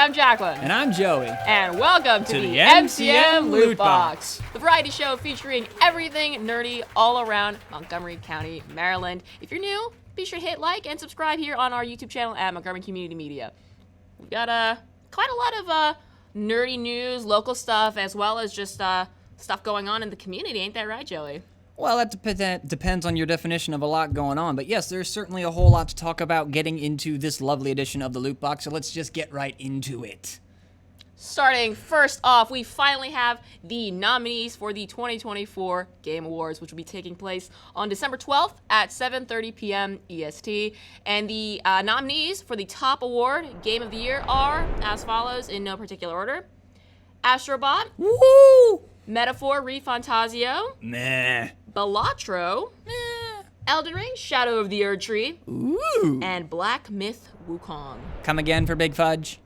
I'm Jacqueline. And I'm Joey. And welcome to the MCM LootBox, the variety show featuring everything nerdy all around Montgomery County, Maryland. If you're new, be sure to hit like and subscribe here on our YouTube channel at Montgomery Community Media. We've got quite a lot of nerdy news, local stuff, as well as just stuff going on in the community. Ain't that right, Joey? Well, that depends on your definition of a lot going on. But yes, there's certainly a whole lot to talk about getting into this lovely edition of the Loot Box. So let's just get right into it. Starting first off, we finally have the nominees for the 2024 Game Awards, which will be taking place on December 12th at 7:30 p.m. EST. And the nominees for the top award, Game of the Year, are as follows in no particular order: Astrobot, Woo! Metaphor ReFantazio, Meh. Balatro, Elden Ring, Shadow of the Erdtree, Ooh. and Black Myth Wukong. Come again for Big Fudge?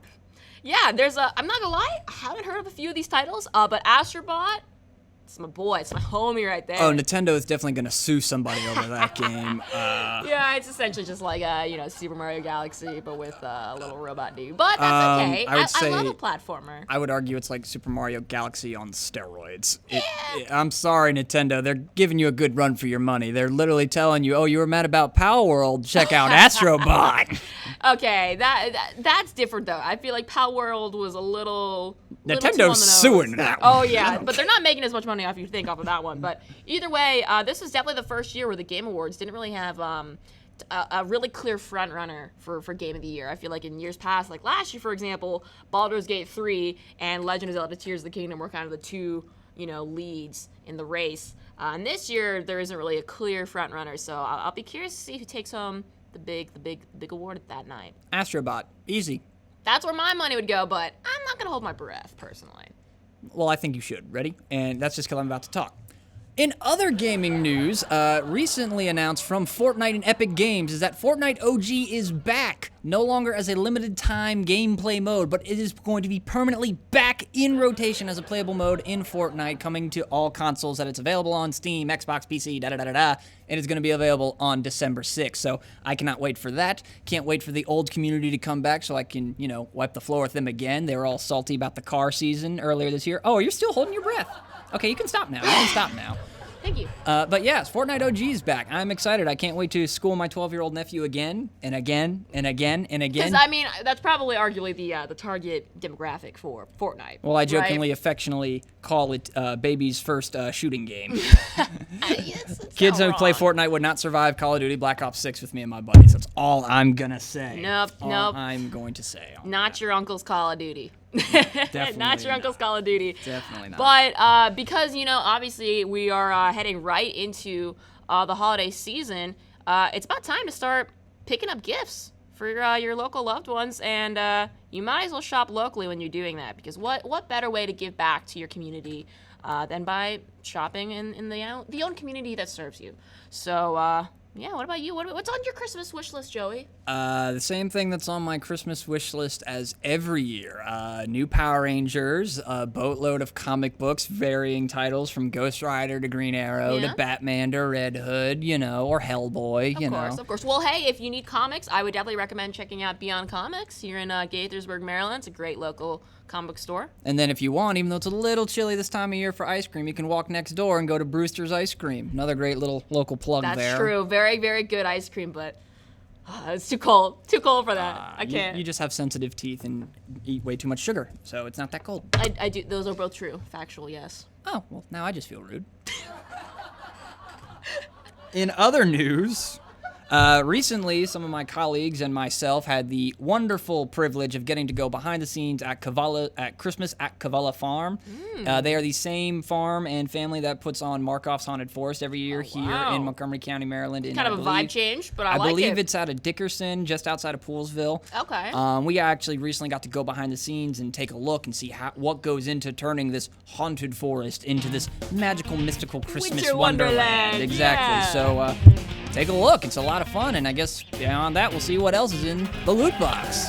Yeah, I'm not gonna lie, I haven't heard of a few of these titles, but Astrobot, it's my boy, it's my homie right there. Oh, Nintendo is definitely going to sue somebody over that game. Yeah, it's essentially just like, Super Mario Galaxy, but with a little robot dude. But that's okay. I love a platformer. I would argue it's like Super Mario Galaxy on steroids. I'm sorry, Nintendo. They're giving you a good run for your money. They're literally telling you, oh, you were mad about Power World? Check out Astrobot. Okay, that's different, though. I feel like Power World was a little Nintendo's suing that one. Oh, yeah, but they're not making as much money off you think off of that one. But either way, this was definitely the first year where the Game Awards didn't really have a really clear front runner for Game of the Year. I feel like in years past, like last year, for example, Baldur's Gate 3 and Legend of Zelda Tears of the Kingdom were kind of the two, leads in the race. And this year, there isn't really a clear front runner, so I'll be curious to see who takes home the big award at that night. Astrobot. Easy. That's where my money would go, but I'm not going to hold my breath, personally. Well, I think you should. Ready? And that's just because I'm about to talk. In other gaming news, recently announced from Fortnite and Epic Games is that Fortnite OG is back, no longer as a limited time gameplay mode, but it is going to be permanently back in rotation as a playable mode in Fortnite, coming to all consoles that it's available on: Steam, Xbox, PC, and it's going to be available on December 6th. So I cannot wait for that. Can't wait for the old community to come back so I can, wipe the floor with them again. They were all salty about the car season earlier this year. Oh, you're still holding your breath. Okay, you can stop now. Thank you. But yes, Fortnite OG is back. I'm excited. I can't wait to school my 12-year-old nephew again and again and again and again. Because, that's probably arguably the target demographic for Fortnite. Well, I jokingly, affectionately call it baby's first shooting game. Kids who play Fortnite would not survive Call of Duty Black Ops 6 with me and my buddies. That's all I'm going to say. Nope. I'm going to say. Not your uncle's Call of Duty. Definitely not your uncle's Call of Duty. Definitely not. But because, obviously we are heading right into the holiday season, it's about time to start picking up gifts for your local loved ones, and you might as well shop locally when you're doing that, because what better way to give back to your community than by shopping in the own community that serves you. So, yeah, what about you? What's on your Christmas wish list, Joey? The same thing that's on my Christmas wish list as every year. New Power Rangers, a boatload of comic books, varying titles from Ghost Rider to Green Arrow to Batman to Red Hood, or Hellboy, Of course. Well, hey, if you need comics, I would definitely recommend checking out Beyond Comics here in Gaithersburg, Maryland. It's a great local comic book store. And then if you want, even though it's a little chilly this time of year for ice cream, you can walk next door and go to Brewster's Ice Cream. Another great little local plug there. That's true. Very, very good ice cream, but it's too cold. Too cold for that. I can't. You just have sensitive teeth and eat way too much sugar, so it's not that cold. I do. Those are both true. Factual, yes. Oh, well, now I just feel rude. In other news, recently, some of my colleagues and myself had the wonderful privilege of getting to go behind the scenes at Christmas at Cavala Farm. They are the same farm and family that puts on Markoff's Haunted Forest every year here in Montgomery County, Maryland. Kind of a vibe change, but I like it. I believe it's out of Dickerson, just outside of Poolsville. Okay. We actually recently got to go behind the scenes and take a look and see what goes into turning this haunted forest into this magical, mystical Christmas Winter Wonderland. Exactly. Yeah. So, take a look. It's a lot of fun, and I guess beyond that, we'll see what else is in the loot box.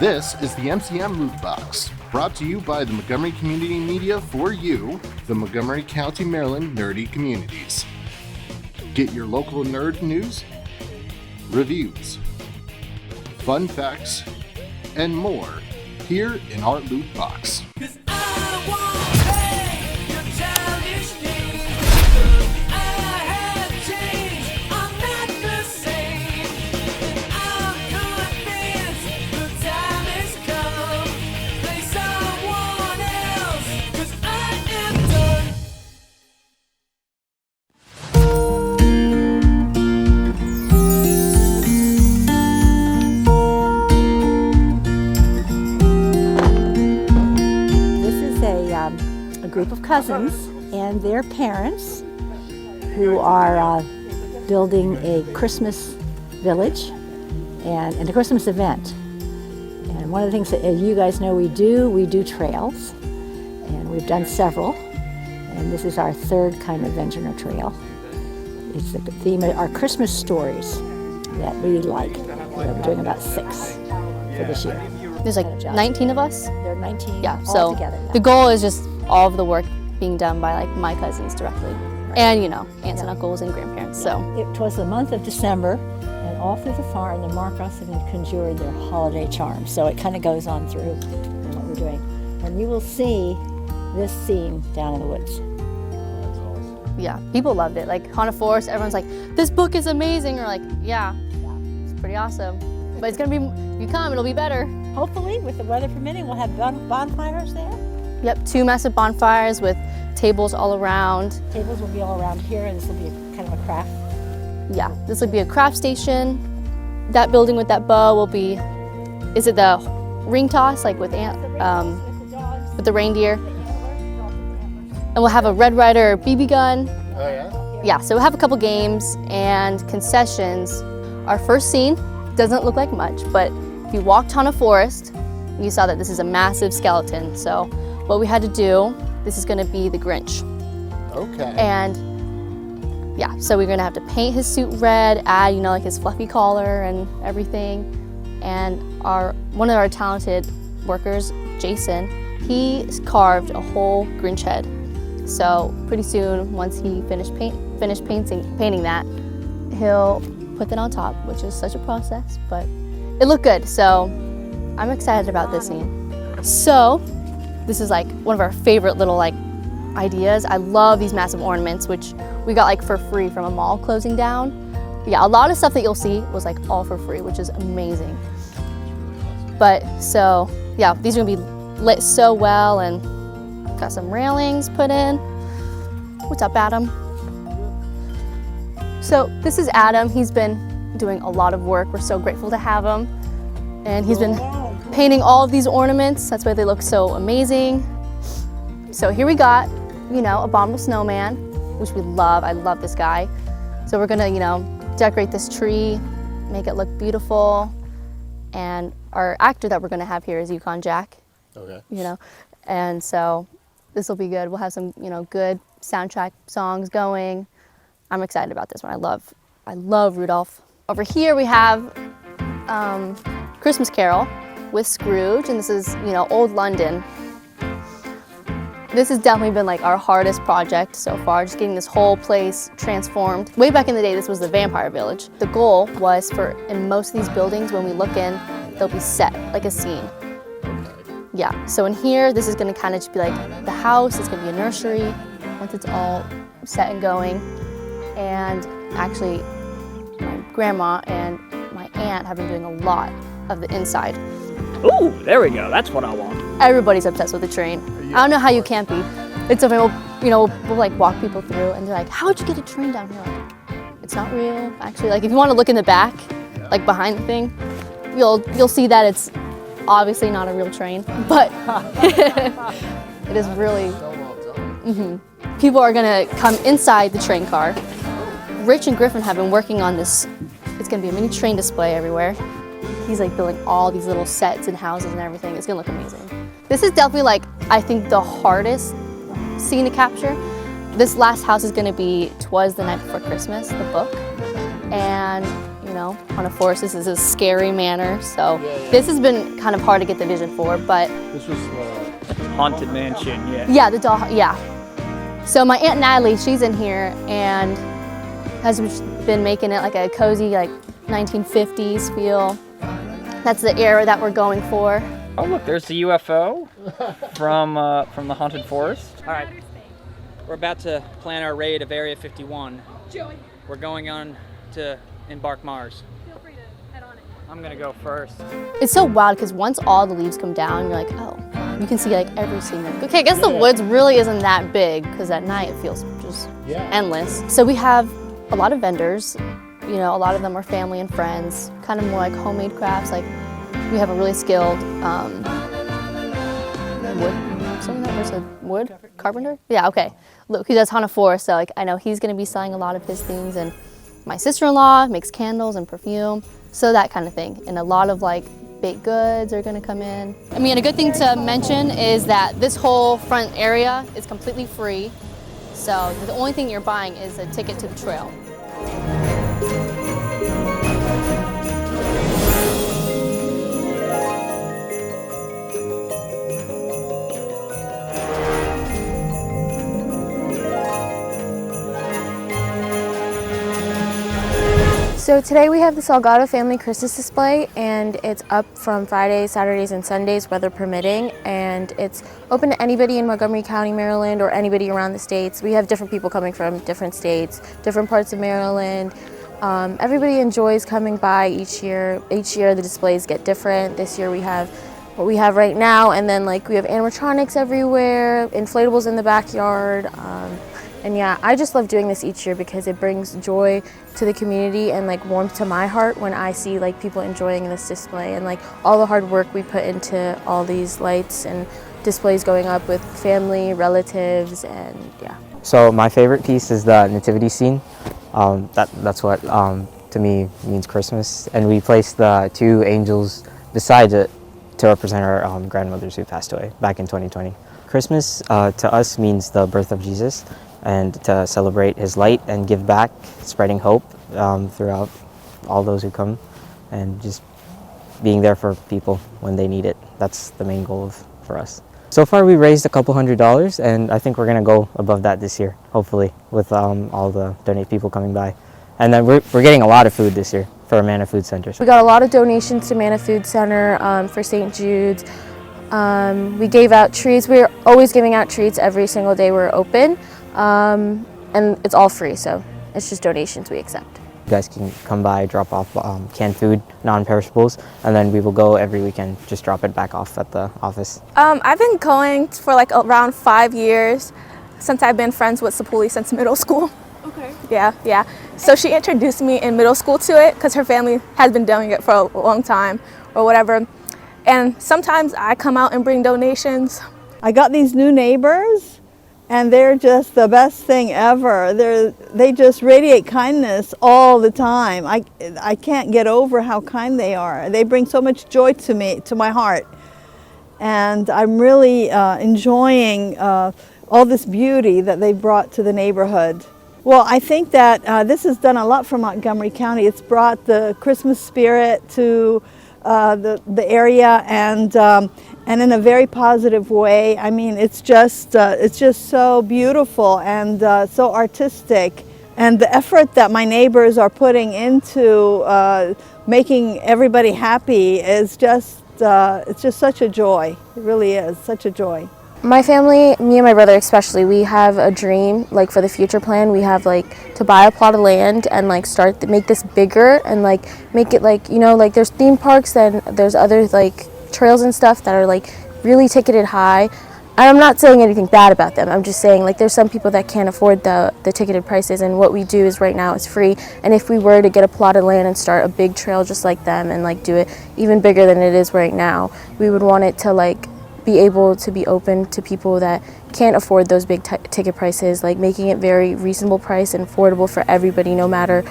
This is the MCM LootBox, brought to you by the Montgomery Community Media for you, the Montgomery County, Maryland nerdy communities. Get your local nerd news, reviews, fun facts, and more here in our loot box. A group of cousins and their parents who are building a Christmas village and a Christmas event. And one of the things that, as you guys know, we do trails, and we've done several. And this is our third kind of Venture Trail. It's the theme of our Christmas stories that we like. We're doing about 6 for this year. There's like 19 of us. There are 19 Yeah, all so together. Yeah. the goal is just all of the work being done by like my cousins directly. And you know, aunts and uncles and grandparents, so. It was the month of December, and all through the farm, the markers have conjured their holiday charms. So it kind of goes on through what we're doing. And you will see this scene down in the woods. Yeah, people loved it. Like Haunted Forest, everyone's like, this book is amazing. Or like, yeah, it's pretty awesome. But it's gonna be, if you come, it'll be better. Hopefully, with the weather permitting, we'll have bonfires there. Yep, 2 massive bonfires with tables all around. Tables will be all around here, and this will be kind of a craft. Yeah, this will be a craft station. That building with that bow will be, is it the ring toss, like with the reindeer? And we'll have a Red Ryder BB gun. Oh yeah? Yeah, so we'll have a couple games and concessions. Our first scene doesn't look like much, but if you walked Haunted Forest, you saw that this is a massive skeleton. So what we had to do, this is gonna be the Grinch. Okay. And yeah, so we're gonna have to paint his suit red, add, you know, like his fluffy collar and everything. And one of our talented workers, Jason, he carved a whole Grinch head. So pretty soon, once he finished painting that, he'll put that on top, which is such a process, but it looked good. So I'm excited about this scene. So this is like one of our favorite little like ideas. I love these massive ornaments, which we got like for free from a mall closing down. Yeah, a lot of stuff that you'll see was like all for free, which is amazing. But so yeah, these are gonna be lit so well, and got some railings put in. What's up, Adam? So this is Adam. He's been doing a lot of work. We're so grateful to have him. And he's been painting all of these ornaments. That's why they look so amazing. So here we got, you know, Abominable Snowman, which we love. I love this guy. So we're gonna, you know, decorate this tree, make it look beautiful. And our actor that we're gonna have here is Yukon Jack. Okay. You know, and so this will be good. We'll have some, you know, good soundtrack songs going. I'm excited about this one. I love Rudolph. Over here we have Christmas Carol with Scrooge, and this is, you know, old London. This has definitely been like our hardest project so far, just getting this whole place transformed. Way back in the day, this was the vampire village. The goal was for, in most of these buildings, when we look in, they'll be set, like a scene. Yeah, so in here, this is gonna kind of just be like the house, it's gonna be a nursery, once it's all set and going. And actually, my grandma and my aunt have been doing a lot of the inside. Ooh, there we go. That's what I want. Everybody's obsessed with the train. I don't know how you can't be. It's something we'll like walk people through, and they're like, "How would you get a train down here?" Like, it's not real. Actually, like if you want to look in the back, like behind the thing, you'll see that it's obviously not a real train, but it is really. People are gonna come inside the train car. Rich and Griffin have been working on this. It's gonna be a mini train display everywhere. He's like building all these little sets and houses and everything. It's gonna look amazing. This is definitely like, I think, the hardest scene to capture. This last house is gonna be 'Twas the Night Before Christmas, the book. And, you know, on a forest, this is a scary manor. So this has been kind of hard to get the vision for, but. This was Haunted Mansion, yeah. Yeah, the doll, yeah. So my Aunt Natalie, she's in here and has been making it like a cozy, like 1950s feel. That's the era that we're going for. Oh look, there's the UFO from the haunted forest. All right, we're about to plan our raid of Area 51. Joey, We're going on to embark Mars. feel free to head on it. I'm gonna go first. It's so wild because once all the leaves come down, you're like, oh, you can see like every single. Okay, I guess the woods really isn't that big because at night it feels just endless. So we have a lot of vendors. You know, a lot of them are family and friends, kind of more like homemade crafts. Like we have a really skilled wood carpenter. Yeah, okay. Look, he does haunted forest, so like I know he's gonna be selling a lot of his things, and my sister-in-law makes candles and perfume, so that kind of thing. And a lot of like baked goods are gonna come in. I mean, a good thing to mention is that this whole front area is completely free. So the only thing you're buying is a ticket to the trail. So today we have the Salgado Family Christmas display, and it's up from Fridays, Saturdays, and Sundays, weather permitting, and it's open to anybody in Montgomery County, Maryland, or anybody around the states. We have different people coming from different states, different parts of Maryland. Everybody enjoys coming by each year. Each year the displays get different. This year we have what we have right now, and then like we have animatronics everywhere, inflatables in the backyard. And yeah, I just love doing this each year because it brings joy to the community and like warmth to my heart when I see like people enjoying this display and like all the hard work we put into all these lights and displays going up with family, relatives, and yeah. So my favorite piece is the nativity scene. That's what to me means Christmas. And we placed the two angels beside it to represent our grandmothers who passed away back in 2020. Christmas to us means the birth of Jesus, and to celebrate his light and give back, spreading hope throughout all those who come, and just being there for people when they need it. That's the main goal for us. So far we raised a couple $100, and I think we're gonna go above that this year, hopefully, with all the donate people coming by. And then we're getting a lot of food this year for Amana Food Center. We got a lot of donations to Amana Food Center for St. Jude's. We gave out treats. We're always giving out treats every single day we're open. And it's all free, so it's just donations we accept. You guys can come by, drop off canned food, non-perishables, and then we will go every weekend, just drop it back off at the office. I've been going for like around 5 years, since I've been friends with Sapuli since middle school. Okay. Yeah. So she introduced me in middle school to it because her family has been doing it for a long time or whatever. And sometimes I come out and bring donations. I got these new neighbors, and they're just the best thing ever. They just radiate kindness all the time. I can't get over how kind they are. They bring so much joy to me, to my heart. And I'm really enjoying all this beauty that they brought to the neighborhood. Well, I think that this has done a lot for Montgomery County. It's brought the Christmas spirit to the area, and in a very positive way. I mean, it's just so beautiful and so artistic. And the effort that my neighbors are putting into making everybody happy is just, it's just such a joy. It really is such a joy. My family, me and my brother especially, we have a dream, like for the future plan. We have like to buy a plot of land and like start to make this bigger and like make it like, you know, like there's theme parks and there's other like trails and stuff that are like really ticketed high. And I'm not saying anything bad about them. I'm just saying like there's some people that can't afford the ticketed prices, and what we do is right now it's free. And if we were to get a plot of land and start a big trail just like them and like do it even bigger than it is right now, we would want it to like be able to be open to people that can't afford those big ticket prices, like making it very reasonable price and affordable for everybody, no matter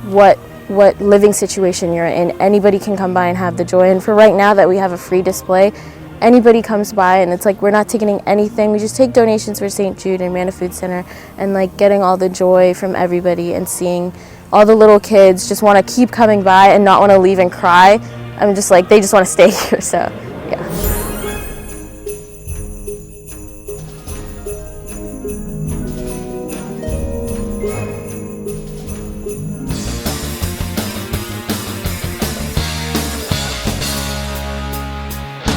what living situation you're in. Anybody can come by and have the joy. And for right now that we have a free display, anybody comes by, and it's like we're not ticketing anything. We just take donations for St. Jude and Amana Food Center, and like getting all the joy from everybody and seeing all the little kids just want to keep coming by and not want to leave and cry. I'm just like, they just want to stay here, so yeah.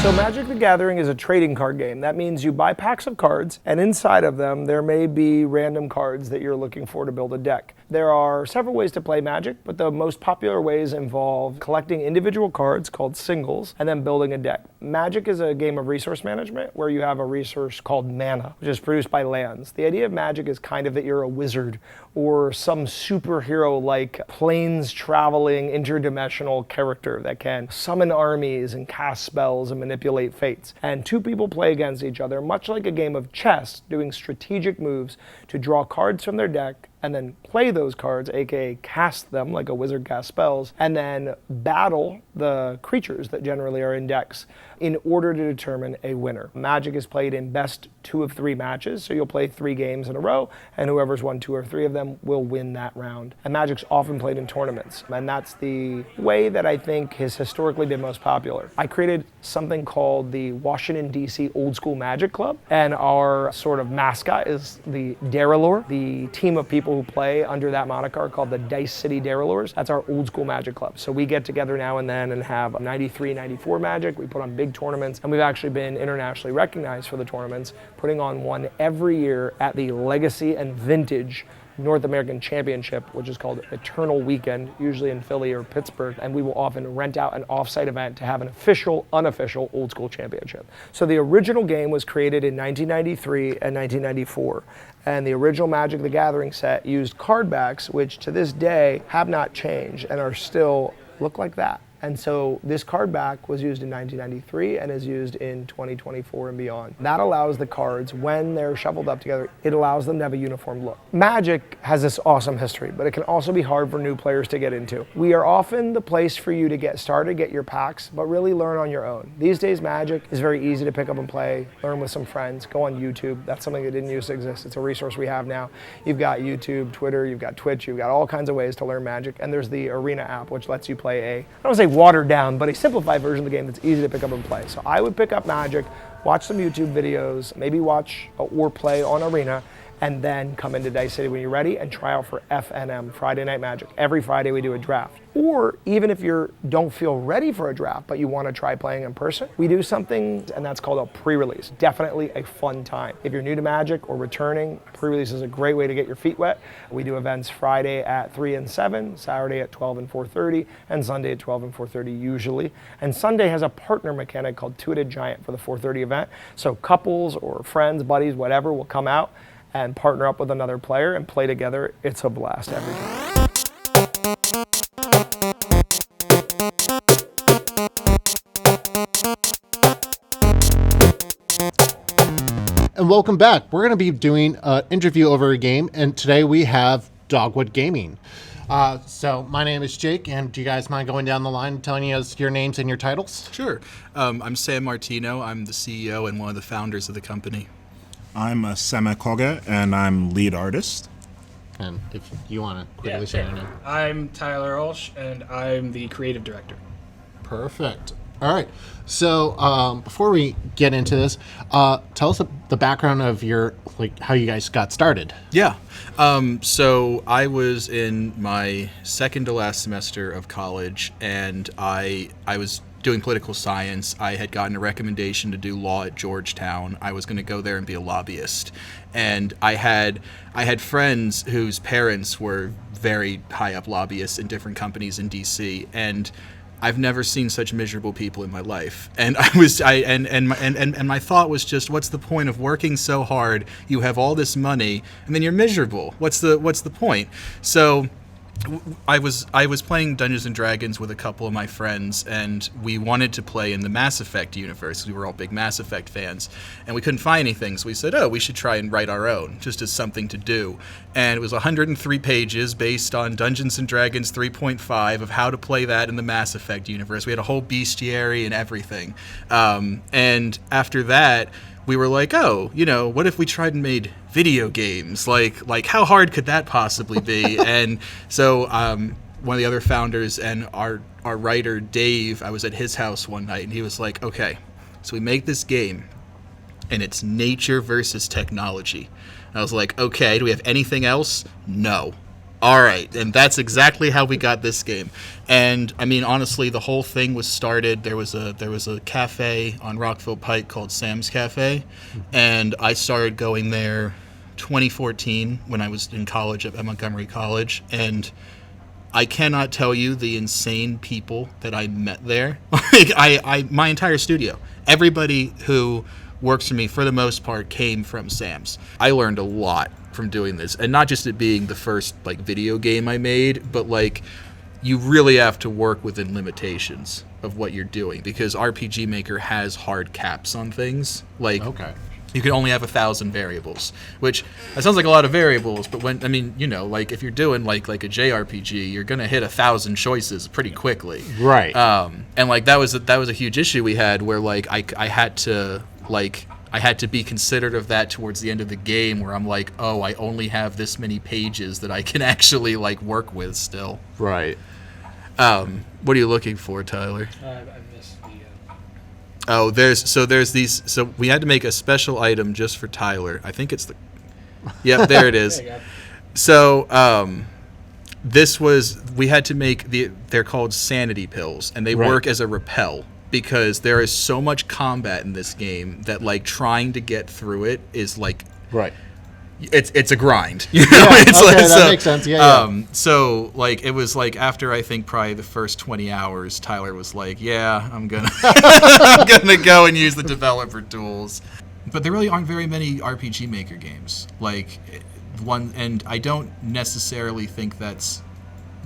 So Magic the Gathering is a trading card game. That means you buy packs of cards, and inside of them there may be random cards that you're looking for to build a deck. There are several ways to play Magic, but the most popular ways involve collecting individual cards called singles and then building a deck. Magic is a game of resource management where you have a resource called mana, which is produced by lands. The idea of Magic is kind of that you're a wizard or some superhero-like planes-traveling interdimensional character that can summon armies and cast spells and manipulate fates. And two people play against each other, much like a game of chess, doing strategic moves to draw cards from their deck and then play those cards, aka cast them like a wizard casts spells, and then battle the creatures that generally are in decks in order to determine a winner. Magic is played in best 2 of 3 matches, so you'll play 3 games in a row, and whoever's won 2 or 3 of them will win that round. And Magic's often played in tournaments, and that's the way that I think has historically been most popular. I created something called the Washington, D.C. Old School Magic Club, and our sort of mascot is the Darilor, the team of people who play under that moniker called the Dice City Darilors. That's our Old School Magic Club. So we get together now and then and have 93, 94 Magic. We put on big tournaments, and we've actually been internationally recognized for the tournaments, putting on one every year at the Legacy and Vintage North American Championship, which is called Eternal Weekend, usually in Philly or Pittsburgh, and we will often rent out an off-site event to have an official, unofficial Old School Championship. So the original game was created in 1993 and 1994, and the original Magic the Gathering set used card backs, which to this day have not changed and are still look like that. And so this card back was used in 1993 and is used in 2024 and beyond. That allows the cards, when they're shuffled up together, it allows them to have a uniform look. Magic has this awesome history, but it can also be hard for new players to get into. We are often the place for you to get started, get your packs, but really learn on your own. These days, Magic is very easy to pick up and play, learn with some friends, go on YouTube. That's something that didn't used to exist. It's a resource we have now. You've got YouTube, Twitter, you've got Twitch, you've got all kinds of ways to learn Magic, and there's the Arena app, which lets you play I don't want to say watered down, but a simplified version of the game that's easy to pick up and play. So I would pick up Magic, watch some YouTube videos, maybe watch or play on Arena, and then come into Dice City when you're ready and try out for FNM, Friday Night Magic. Every Friday we do a draft. Or even if you don't feel ready for a draft, but you want to try playing in person, we do something, and that's called a pre-release. Definitely a fun time. If you're new to Magic or returning, pre-release is a great way to get your feet wet. We do events Friday at 3 and 7, Saturday at 12 and 4:30, and Sunday at 12 and 4:30 usually. And Sunday has a partner mechanic called Two-Headed Giant for the 4:30 event. So couples or friends, buddies, whatever, will come out and partner up with another player and play together. It's a blast every time. And welcome back. We're going to be doing an interview over a game, and today we have Dogwood Gaming. So my name is Jake, and do you guys mind going down the line and telling us your names and your titles? Sure. I'm Sam Martino. I'm the CEO and one of the founders of the company. I'm Sema Koga, and I'm lead artist. And if you want to quickly share your name. I'm Tyler Ulsh, and I'm the creative director. Perfect. All right. So before we get into this, tell us the background of your, how you guys got started. Yeah. So I was in my second to last semester of college, and I was doing political science. I had gotten a recommendation to do law at Georgetown. I was going to go there and be a lobbyist. And I had friends whose parents were very high up lobbyists in different companies in DC, and I've never seen such miserable people in my life. And my thought was just, what's the point of working so hard? You have all this money, and then you're miserable. What's the point? So I was playing Dungeons and Dragons with a couple of my friends, and we wanted to play in the Mass Effect universe. We were all big Mass Effect fans, and we couldn't find anything, so we said, we should try and write our own, just as something to do. And it was 103 pages based on Dungeons and Dragons 3.5 of how to play that in the Mass Effect universe. We had a whole bestiary and everything. And after that, we were like, what if we tried and made video games? Like how hard could that possibly be? And so one of the other founders and our writer, Dave, I was at his house one night, and he was like, okay, so we make this game, and it's nature versus technology. And I was like, okay, do we have anything else? No. All right, and that's exactly how we got this game. And I mean, honestly, the whole thing was started. There was a cafe on Rockville Pike called Sam's Cafe, and I started going there 2014 when I was in college at Montgomery College, and I cannot tell you the insane people that I met there. Like my entire studio, everybody who works for me for the most part came from Sam's. I learned a lot from doing this, and not just it being the first like video game I made, but like you really have to work within limitations of what you're doing, because RPG Maker has hard caps on things. Like, you can only have 1,000 variables, which that sounds like a lot of variables, but when, I mean, you know, like if you're doing like a JRPG, you're gonna hit 1,000 choices pretty quickly. Right. And like that was a huge issue we had, where like I had to be considerate of that towards the end of the game, where I'm like, oh, I only have this many pages that I can actually like work with still. Right. What are you looking for, Tyler? I missed the... Oh, there's these. So we had to make a special item just for Tyler. I think it's the. Yep, there it is. There you go. So we had to make they're called sanity pills, and they work as a repel, because there is so much combat in this game that like trying to get through it is like it's a grind. You know? That makes sense. So like it was like after I think probably the first 20 hours, Tyler was like, "Yeah, I'm gonna I'm gonna go and use the developer tools." But there really aren't very many RPG Maker games. Like one, and I don't necessarily think that's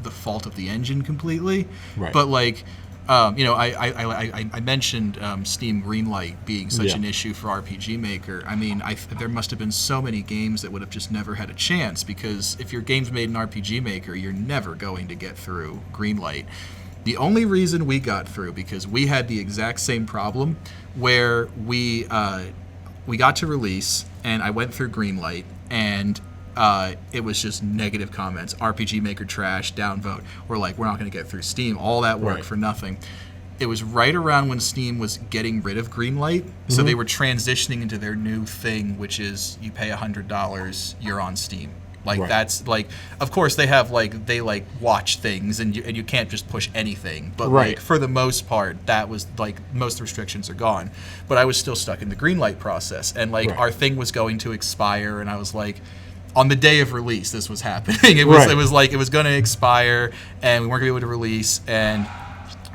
the fault of the engine completely. Right. But like. You know, I mentioned Steam Greenlight being such an issue for RPG Maker. I mean, there must have been so many games that would have just never had a chance, because if your game's made in RPG Maker, you're never going to get through Greenlight. The only reason we got through, because we had the exact same problem, where we got to release, and I went through Greenlight, and it was just negative comments. RPG Maker trash, downvote. We're like, we're not going to get through Steam. All that work for nothing. It was right around when Steam was getting rid of Greenlight, so they were transitioning into their new thing, which is you pay $100, you're on Steam. Like that's like, of course they have like they like watch things, and you can't just push anything. But like for the most part, that was like most restrictions are gone. But I was still stuck in the Greenlight process, and like our thing was going to expire, and I was like. On the day of release, this was happening. It was like it was going to expire, and we weren't going to be able to release. And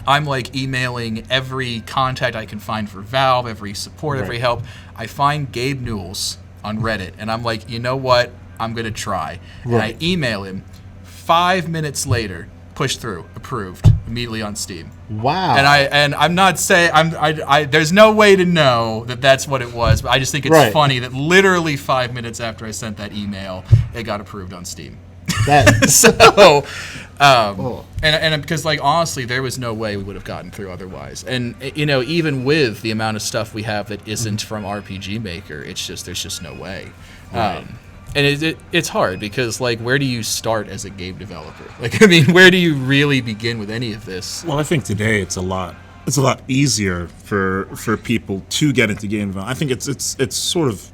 I'm like emailing every contact I can find for Valve, every support, every help. I find Gabe Newells on Reddit, and I'm like, you know what? I'm going to try. And I email him. 5 minutes later, push through, approved, immediately on Steam. Wow. And I'm not saying there's no way to know that that's what it was, but I just think it's funny that literally 5 minutes after I sent that email, it got approved on Steam. So, and because like honestly, there was no way we would have gotten through otherwise. And you know, even with the amount of stuff we have that isn't from RPG Maker, there's just no way. And it's hard, because like, where do you start as a game developer? Like, I mean, where do you really begin with any of this? Well, I think today it's a lot easier for people to get into game development. I think it's sort of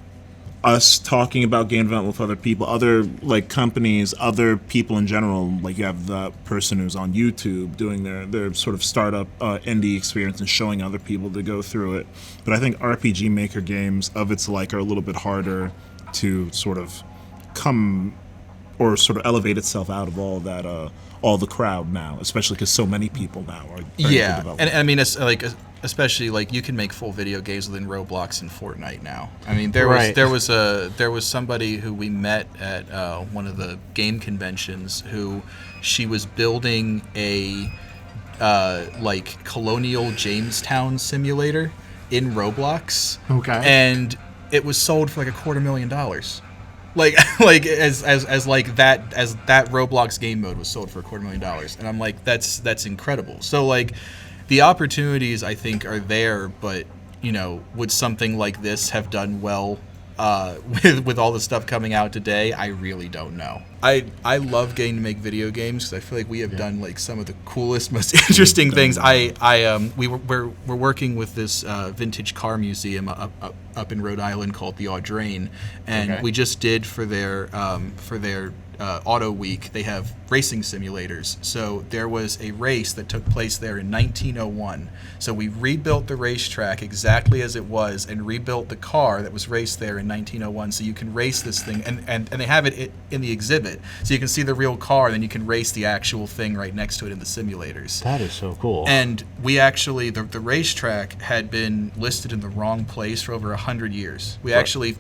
us talking about game development with other people, other like companies, other people in general. Like you have the person who's on YouTube doing their sort of startup indie experience and showing other people to go through it. But I think RPG Maker games of its like are a little bit harder to sort of come or sort of elevate itself out of all that all the crowd now, especially because so many people now are and I mean, it's like especially like you can make full video games within Roblox and Fortnite now. I mean, there was somebody who we met at one of the game conventions who she was building a like colonial Jamestown simulator in Roblox. And it was sold for like $250,000. Like as that Roblox game mode was sold for $250,000, and I'm like, that's incredible. So like, the opportunities I think are there, but you know, would something like this have done well with all the stuff coming out today? I really don't know. I love getting to make video games because I feel like we have done like some of the coolest, most interesting things. We're working with this vintage car museum up in Rhode Island called the Audrain, and we just did for their Auto Week, they have racing simulators. So there was a race that took place there in 1901. So we rebuilt the racetrack exactly as it was and rebuilt the car that was raced there in 1901 so you can race this thing. And they have it in the exhibit. So you can see the real car, and then you can race the actual thing right next to it in the simulators. That is so cool. And we actually, the racetrack had been listed in the wrong place for over 100 years. We actually,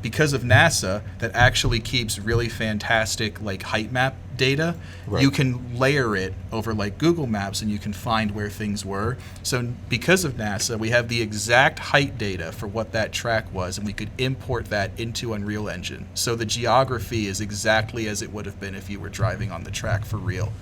because of NASA, that actually keeps really fantastic like height map data, you can layer it over like Google Maps and you can find where things were. So because of NASA, we have the exact height data for what that track was, and we could import that into Unreal Engine. So the geography is exactly as it would have been if you were driving on the track for real,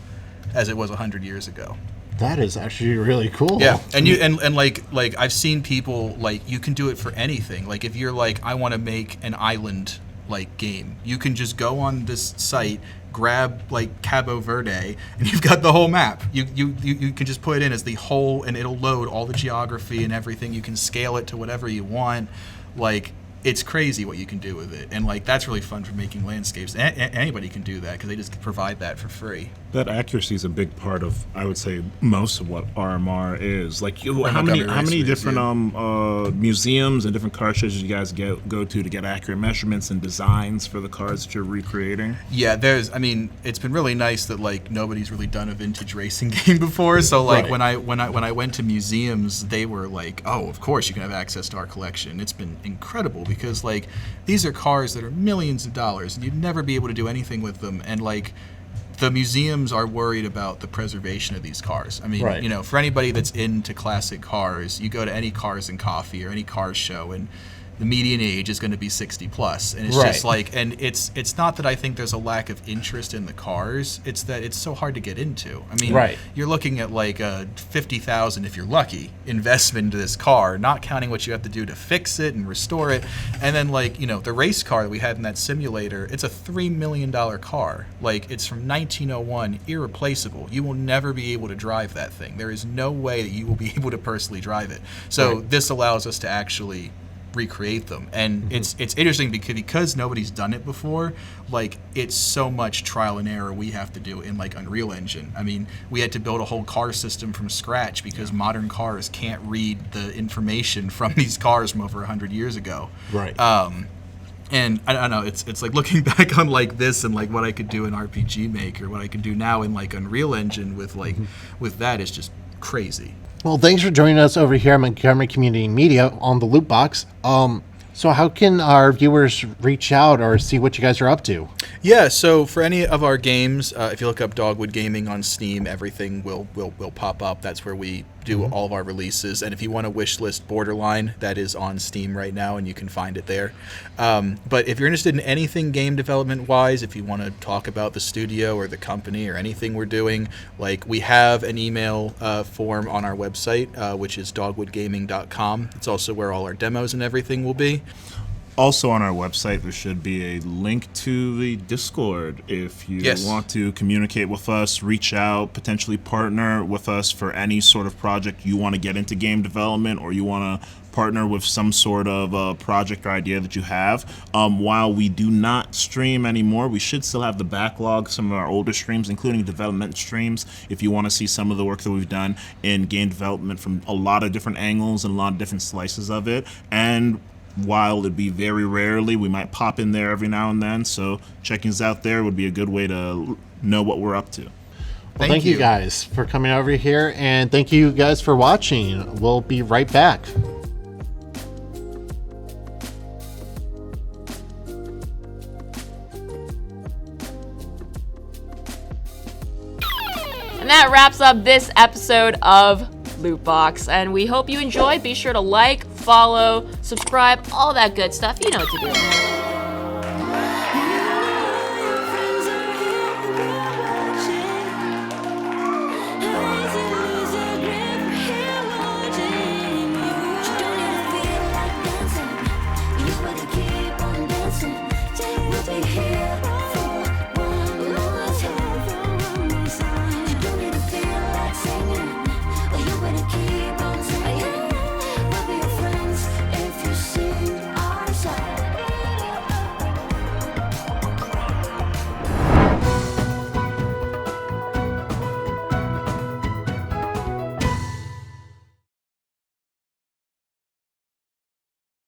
as it was 100 years ago. That is actually really cool. Yeah, and like I've seen people, like, you can do it for anything. Like if you're like, I want to make an island like game, you can just go on this site, grab like Cabo Verde, and you've got the whole map. You can just put it in as the whole, and it'll load all the geography and everything. You can scale it to whatever you want. Like, it's crazy what you can do with it, and like that's really fun for making landscapes. Anybody can do that because they just provide that for free. That accuracy is a big part of, I would say, most of what RMR is. Like, how many different museums and different car shows you guys go to get accurate measurements and designs for the cars that you're recreating? Yeah, it's been really nice that like nobody's really done a vintage racing game before. So like when I went to museums, they were like, oh, of course you can have access to our collection. It's been incredible because like these are cars that are millions of dollars and you'd never be able to do anything with them, and like the museums are worried about the preservation of these cars. I mean, you know, for anybody that's into classic cars, you go to any Cars and Coffee or any car show, and the median age is going to be 60 plus, and it's just like, and it's not that I think there's a lack of interest in the cars, it's that it's so hard to get into. I mean, you're looking at like a $50,000, if you're lucky, investment into this car, not counting what you have to do to fix it and restore it. And then like, you know, the race car that we had in that simulator, it's a $3 million car. Like, it's from 1901, irreplaceable. You will never be able to drive that thing. There is no way that you will be able to personally drive it. So this allows us to actually recreate them, and it's interesting because nobody's done it before. Like, it's so much trial and error we have to do in like Unreal Engine. I mean, we had to build a whole car system from scratch because modern cars can't read the information from these cars from over 100 years ago. And I don't know, it's like looking back on like this and like what I could do in RPG Maker, what I could do now in like Unreal Engine with like with that is just crazy. Well, thanks for joining us over here at Montgomery Community Media on the LootBox. So how can our viewers reach out or see what you guys are up to? Yeah, so for any of our games, if you look up Dogwood Gaming on Steam, everything will pop up. That's where we do all of our releases. And if you want to wish list Borderline, that is on Steam right now, and you can find it there. But if you're interested in anything game development-wise, if you want to talk about the studio or the company or anything we're doing, like, we have an email form on our website, which is dogwoodgaming.com. It's also where all our demos and everything will be. Also on our website, there should be a link to the Discord. If you want to communicate with us, reach out, potentially partner with us for any sort of project you want to get into game development, or you want to partner with some sort of project or idea that you have. While we do not stream anymore, we should still have the backlog, some of our older streams, including development streams, if you want to see some of the work that we've done in game development from a lot of different angles and a lot of different slices of it. And while it'd be very rarely, we might pop in there every now and then, so checking us out there would be a good way to know what we're up to. Well, thank you guys for coming over here, and thank you guys for watching. We'll be right back. And that wraps up this episode of LootBox, and we hope you enjoyed. Be sure to like, follow, subscribe, all that good stuff. You know what to do.